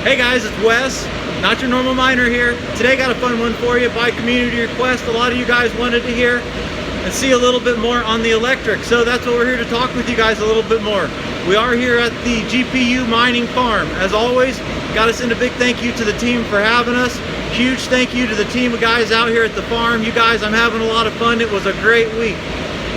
Hey guys, it's Wes, not your normal miner here. Today got a fun one for you by community request. A lot of you guys wanted to hear and see a little bit more on the electric. So that's what we're here to talk with you guys a little bit more. We are here at the GPU mining farm. As always, got to send a big thank you to the team for having us. Huge thank you to the team of guys out here at the farm. You guys, I'm having a lot of fun. It was a great week.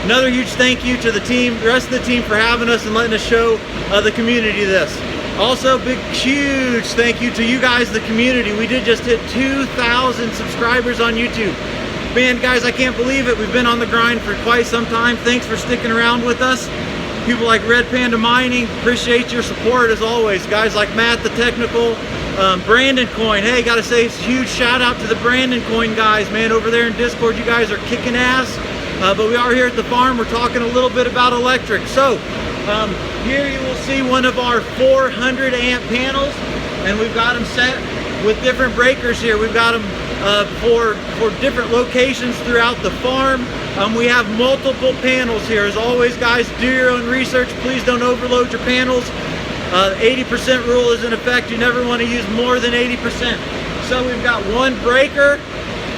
Another huge thank you to the team, the rest of the team, for having us and letting us show the community this. Also, big, huge thank you to you guys, the community. We did just hit 2,000 subscribers on YouTube. Man, guys, I can't believe it. We've been on the grind for quite some time. Thanks for sticking around with us. People like Red Panda Mining, appreciate your support as always. Guys like Matt, the technical, Brandon Coin. Hey, gotta say, huge shout out to the Brandon Coin guys, man, over there in Discord. You guys are kicking ass. But we are here at the farm. We're talking a little bit about electric. So here you will see one of our 400 amp panels, and we've got them set with different breakers here. We've got them for different locations throughout the farm. We have multiple panels here. As always, guys, do your own research. Please don't overload your panels. 80% rule is in effect. You never want to use more than 80%. So we've got one breaker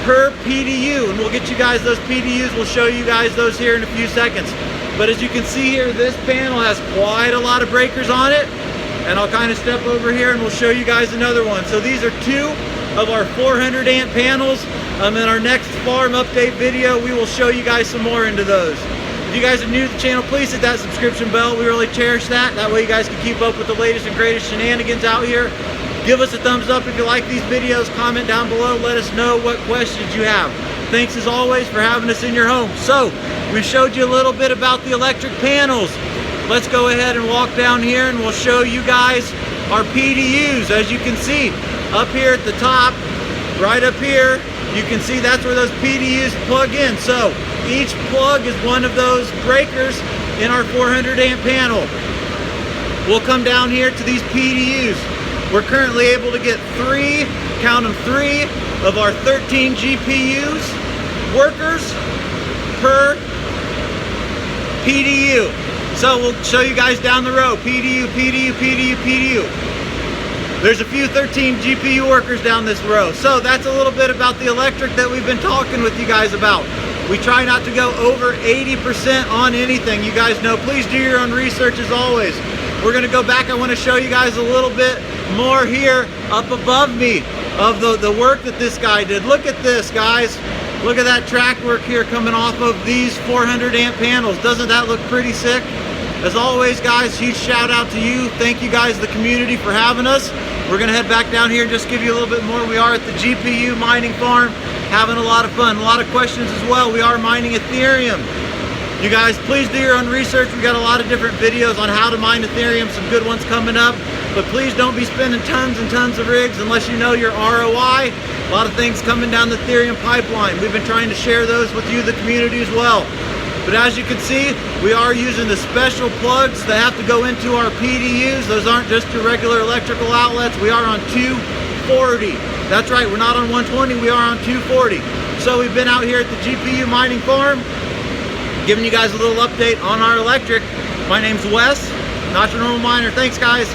per PDU, and we'll get you guys those PDUs. We'll show you guys those here in a few seconds. But as you can see here, this panel has quite a lot of breakers on it, and I'll kind of step over here and we'll show you guys another one. So these are two of our 400 amp panels. In our next farm update video, we will show you guys some more into those. If you guys are new to the channel, please hit that subscription bell. We really cherish that. That way you guys can keep up with the latest and greatest shenanigans out here. Give us a thumbs up if you like these videos. Comment down below. Let us know what questions you have. Thanks as always for having us in your home. So we showed you a little bit about the electric panels. Let's go ahead and walk down here and we'll show you guys our PDUs. As you can see up here at the top, right up here, you can see that's where those PDUs plug in. So each plug is one of those breakers in our 400 amp panel. We'll come down here to these PDUs. We're currently able to get three, count them, three of our 13 GPUs, workers per PDU. So we'll show you guys down the row, PDU, PDU, PDU, PDU. There's a few 13 GPU workers down this row. So that's a little bit about the electric that we've been talking with you guys about. We try not to go over 80% on anything. You guys know, please do your own research as always. We're gonna go back. I wanna show you guys a little bit more here up above me of the work that this guy did. Look at this, guys. Look at that track work here coming off of these 400 amp panels. Doesn't that look pretty sick? As always, guys, huge shout out to you. Thank you guys, the community, for having us. We're gonna head back down here and just give you a little bit more. We are at the GPU mining farm, having a lot of fun. A lot of questions as well. We are mining Ethereum. You guys, please do your own research. We got a lot of different videos on how to mine Ethereum, some good ones coming up. But please don't be spending tons and tons of rigs unless you know your ROI. A lot of things coming down the Ethereum pipeline. We've been trying to share those with you, the community, as well. But as you can see, we are using the special plugs that have to go into our PDUs. Those aren't just your regular electrical outlets. We are on 240. That's right, we're not on 120, we are on 240. So we've been out here at the GPU mining farm, giving you guys a little update on our electric. My name's Wes, not your normal miner. Thanks, guys.